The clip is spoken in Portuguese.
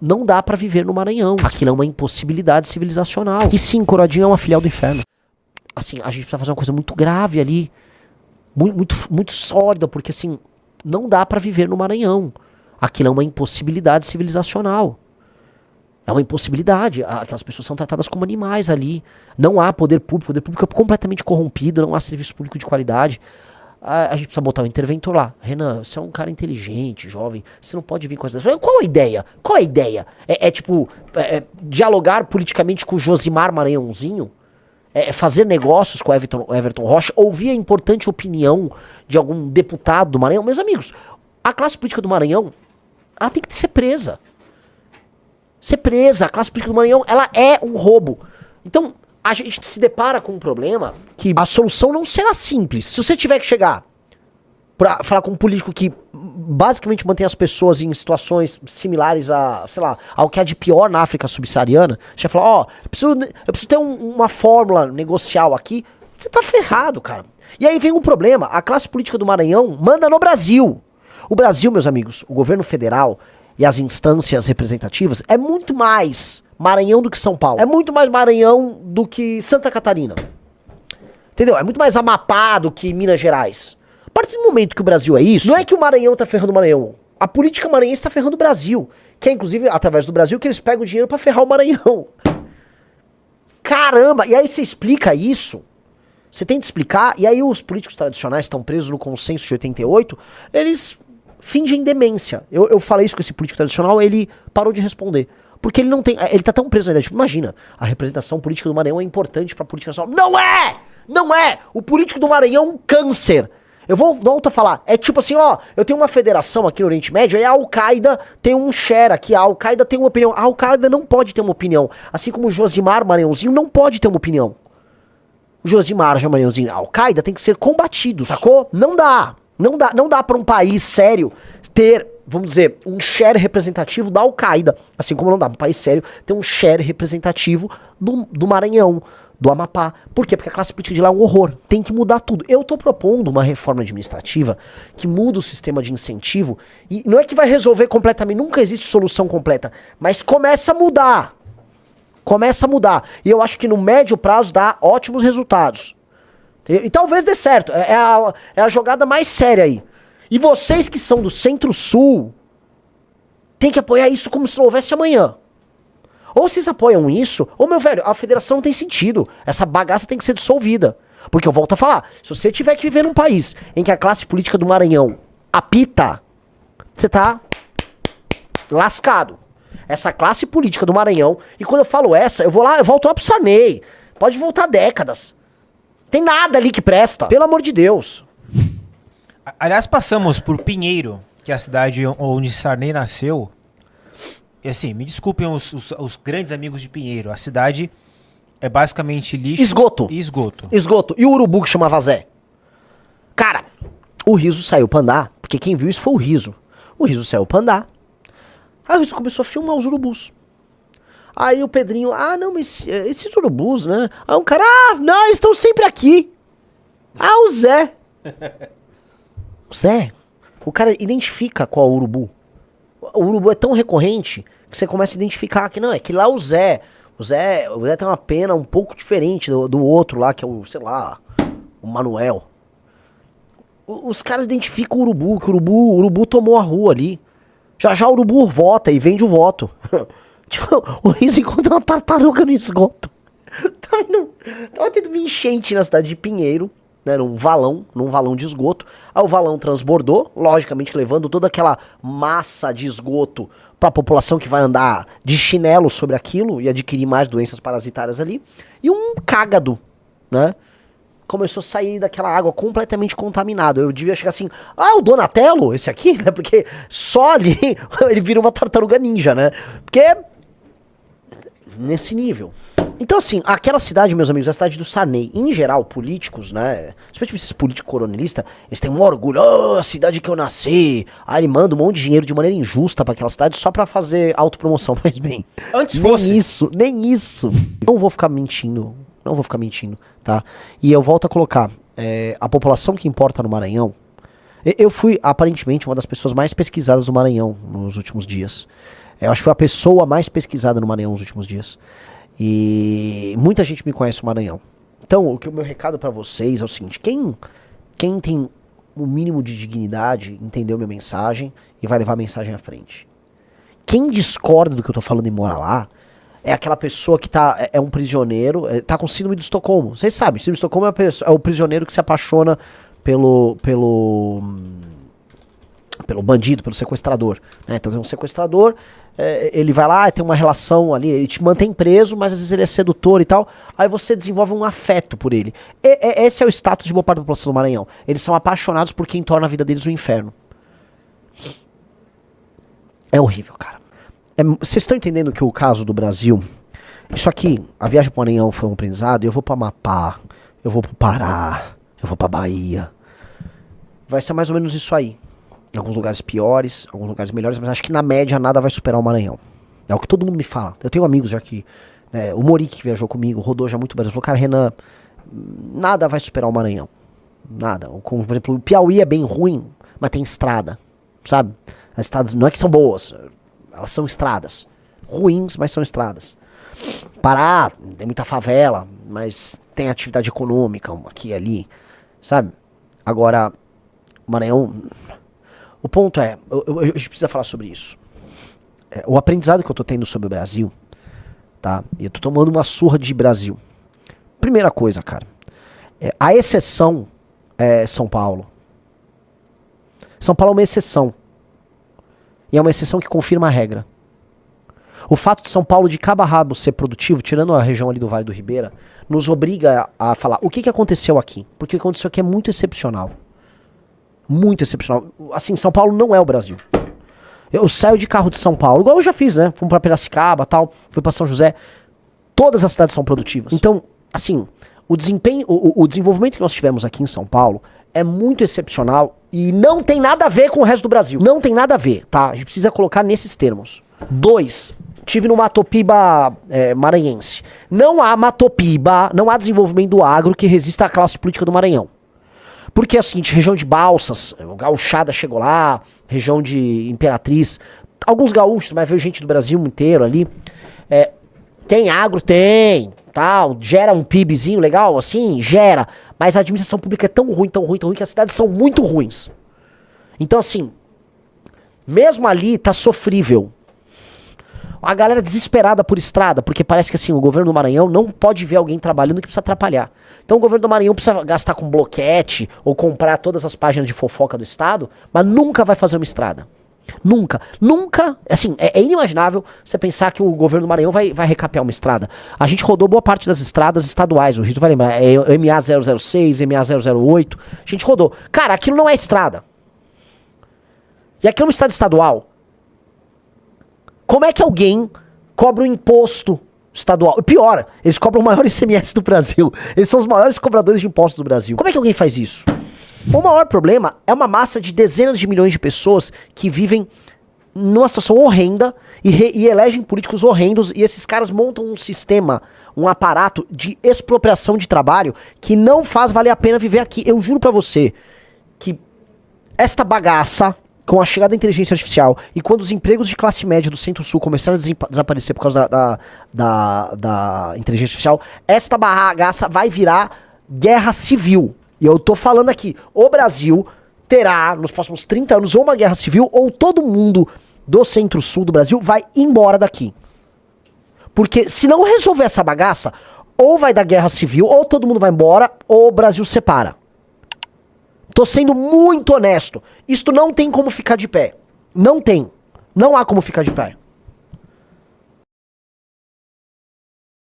Não dá pra viver no Maranhão. Aquilo é uma impossibilidade civilizacional. E sim, Coroadinho é uma filial do inferno. Assim, a gente precisa fazer uma coisa muito grave ali. Muito sólida, porque assim, não dá pra viver no Maranhão. Aquilo é uma impossibilidade civilizacional. É uma impossibilidade. Aquelas pessoas são tratadas como animais ali. Não há poder público. O poder público é completamente corrompido. Não há serviço público de qualidade. A gente precisa botar um interventor lá. Renan, você é um cara inteligente, jovem. Você não pode vir com essas... Qual a ideia? Qual a ideia? Dialogar politicamente com o Josimar Maranhãozinho? Fazer negócios com o Everton Rocha? Ouvir a importante opinião de algum deputado do Maranhão? Meus amigos, a classe política do Maranhão, ela tem que ser presa. Ser presa. A classe política do Maranhão, ela é um roubo. Então, a gente se depara com um problema que a solução não será simples. Se você tiver que chegar pra falar com um político que basicamente mantém as pessoas em situações similares a, sei lá, ao que há de pior na África subsaariana, você vai falar, eu preciso ter uma fórmula negocial aqui, você tá ferrado, cara. E aí vem um problema, a classe política do Maranhão manda no Brasil. O Brasil, meus amigos, o governo federal e as instâncias representativas é muito mais Maranhão do que São Paulo. É muito mais Maranhão do que Santa Catarina. Entendeu? É muito mais Amapá do que Minas Gerais. A partir do momento que o Brasil é isso, não é que o Maranhão tá ferrando o Maranhão. A política maranhense tá ferrando o Brasil. Que é, inclusive, através do Brasil, que eles pegam o dinheiro pra ferrar o Maranhão. Caramba! E aí você explica isso, você tenta explicar, e aí os políticos tradicionais estão presos no consenso de 88, eles fingem demência. Eu falei isso com esse político tradicional, ele parou de responder. Porque ele não tem. Ele tá tão preso na ideia. Tipo, imagina, a representação política do Maranhão é importante pra política nacional. Não é! Não é! O político do Maranhão é um câncer. Eu volto a falar. É tipo assim, eu tenho uma federação aqui no Oriente Médio, aí a Al-Qaeda tem um share aqui, a Al-Qaeda tem uma opinião. A Al-Qaeda não pode ter uma opinião. Assim como o Josimar Maranhãozinho não pode ter uma opinião. O Josimar Maranhãozinho e a Al-Qaeda tem que ser combatido, sacou? Não dá. Não dá pra um país sério ter, vamos dizer, um share representativo da Al-Qaeda. Assim como não dá pra um país sério ter um share representativo do Maranhão, do Amapá. Por quê? Porque a classe política de lá é um horror. Tem que mudar tudo. Eu tô propondo uma reforma administrativa que muda o sistema de incentivo. E não é que vai resolver completamente, nunca existe solução completa. Mas começa a mudar. Começa a mudar. E eu acho que no médio prazo dá ótimos resultados. E talvez dê certo. É a jogada mais séria aí. E vocês que são do Centro-Sul tem que apoiar isso como se não houvesse amanhã. Ou vocês apoiam isso, ou, meu velho, a federação não tem sentido. Essa bagaça tem que ser dissolvida. Porque eu volto a falar, se você tiver que viver num país em que a classe política do Maranhão apita, você tá lascado. Essa classe política do Maranhão, e quando eu falo essa, eu volto lá pro Sarney. Pode voltar décadas. Tem nada ali que presta, pelo amor de Deus. Aliás, passamos por Pinheiro, que é a cidade onde Sarney nasceu. E assim, me desculpem os grandes amigos de Pinheiro. A cidade é basicamente lixo e esgoto. E o urubu que chamava Zé? Cara, o Riso saiu pra andar, porque quem viu isso foi o Riso. O Riso saiu pra andar. Aí o Riso começou a filmar os urubus. Aí o Pedrinho, não, mas esses urubus, né? Aí um cara, não, eles estão sempre aqui. O Zé. O Zé, o cara identifica qual é o urubu. O urubu é tão recorrente que você começa a identificar que não, é que lá o Zé tem uma pena um pouco diferente do outro lá, que é o, sei lá, o Manuel. Os caras identificam o urubu, que o urubu tomou a rua ali. Já o urubu vota e vende o voto. O Riso encontra uma tartaruga no esgoto. Tava tendo uma enchente na cidade de Pinheiro, né, num valão de esgoto. Aí o valão transbordou, logicamente levando toda aquela massa de esgoto pra população que vai andar de chinelo sobre aquilo e adquirir mais doenças parasitárias ali. E um cágado, né, começou a sair daquela água completamente contaminado. Eu devia chegar assim, o Donatello, esse aqui, né, porque só ali ele vira uma tartaruga ninja, né, porque nesse nível. Então, assim, aquela cidade, meus amigos, a cidade do Sarney, em geral, políticos, né, especialmente esses políticos coronelistas, eles têm um orgulho, a cidade que eu nasci. Aí ele manda um monte de dinheiro de maneira injusta pra aquela cidade só pra fazer autopromoção. Mas bem, nem isso. Não vou ficar mentindo, tá? E eu volto a colocar, a população que importa no Maranhão, eu fui, aparentemente, uma das pessoas mais pesquisadas do Maranhão nos últimos dias. Eu acho que foi a pessoa mais pesquisada no Maranhão nos últimos dias. E muita gente me conhece no Maranhão. Então, o meu recado pra vocês é o seguinte: quem tem o mínimo de dignidade, entendeu minha mensagem e vai levar a mensagem à frente. Quem discorda do que eu tô falando e mora lá, é aquela pessoa que é um prisioneiro, tá com síndrome de Estocolmo. Vocês sabem, síndrome de Estocolmo é o prisioneiro que se apaixona pelo bandido, pelo sequestrador. Né? Então tem um sequestrador, ele vai lá, tem uma relação ali, ele te mantém preso, mas às vezes ele é sedutor e tal. Aí você desenvolve um afeto por ele. Esse é o status de boa parte da população do Maranhão. Eles são apaixonados por quem torna a vida deles um inferno. É horrível, cara. Vocês estão entendendo que o caso do Brasil... Isso aqui, a viagem pro Maranhão foi um aprendizado. Eu vou pro Amapá, eu vou pro Pará, eu vou pra Bahia. Vai ser mais ou menos isso aí. Alguns lugares piores, alguns lugares melhores, mas acho que na média nada vai superar o Maranhão. É o que todo mundo me fala. Eu tenho amigos já que... o Morique que viajou comigo, rodou já muito Brasil. Falou, cara, Renan, nada vai superar o Maranhão. Nada. Como, por exemplo, o Piauí é bem ruim, mas tem estrada, sabe? As estradas não é que são boas, elas são estradas. Ruins, mas são estradas. Pará, tem muita favela, mas tem atividade econômica aqui e ali, sabe? Agora, o Maranhão... O ponto é, a gente precisa falar sobre isso. O aprendizado que eu tô tendo sobre o Brasil, tá? E eu tô tomando uma surra de Brasil. Primeira coisa, cara. A exceção é São Paulo. São Paulo é uma exceção. E é uma exceção que confirma a regra. O fato de São Paulo de cabo a rabo ser produtivo, tirando a região ali do Vale do Ribeira, nos obriga a falar o que aconteceu aqui. Porque o que aconteceu aqui é muito excepcional. Muito excepcional. Assim, São Paulo não é o Brasil. Eu saio de carro de São Paulo, igual eu já fiz, né? Fomos pra Piracicaba, tal, fui pra São José. Todas as cidades são produtivas. Então, assim, o desempenho, o desenvolvimento que nós tivemos aqui em São Paulo é muito excepcional e não tem nada a ver com o resto do Brasil. Não tem nada a ver, tá? A gente precisa colocar nesses termos. 2. Tive no Matopiba maranhense. Não há Matopiba, não há desenvolvimento do agro que resista à classe política do Maranhão. Porque é o seguinte, região de Balsas, o Gauchada chegou lá, região de Imperatriz, alguns gaúchos, mas veio gente do Brasil inteiro ali. Tem agro? Tem, tal, gera um PIBzinho legal, assim, gera. Mas a administração pública é tão ruim, que as cidades são muito ruins. Então, assim, mesmo ali tá sofrível. A galera desesperada por estrada, porque parece que assim, o governo do Maranhão não pode ver alguém trabalhando que precisa atrapalhar. Então o governo do Maranhão precisa gastar com bloquete ou comprar todas as páginas de fofoca do estado, mas nunca vai fazer uma estrada. Nunca, assim, é inimaginável você pensar que o governo do Maranhão vai recapear uma estrada. A gente rodou boa parte das estradas estaduais, o Rito vai lembrar, MA006, MA008, a gente rodou. Cara, aquilo não é estrada. E aquilo é uma estrada estadual. Como é que alguém cobra um imposto estadual? Pior, eles cobram o maior ICMS do Brasil. Eles são os maiores cobradores de impostos do Brasil. Como é que alguém faz isso? O maior problema é uma massa de dezenas de milhões de pessoas que vivem numa situação horrenda e elegem políticos horrendos, e esses caras montam um sistema, um aparato de expropriação de trabalho que não faz valer a pena viver aqui. Eu juro pra você que esta bagaça, com a chegada da inteligência artificial e quando os empregos de classe média do Centro-Sul começaram a desaparecer por causa da inteligência artificial, esta bagaça vai virar guerra civil. E eu tô falando aqui, o Brasil terá nos próximos 30 anos ou uma guerra civil ou todo mundo do Centro-Sul do Brasil vai embora daqui. Porque se não resolver essa bagaça, ou vai dar guerra civil, ou todo mundo vai embora, ou o Brasil separa. Tô sendo muito honesto. Isto não tem como ficar de pé. Não tem. Não há como ficar de pé.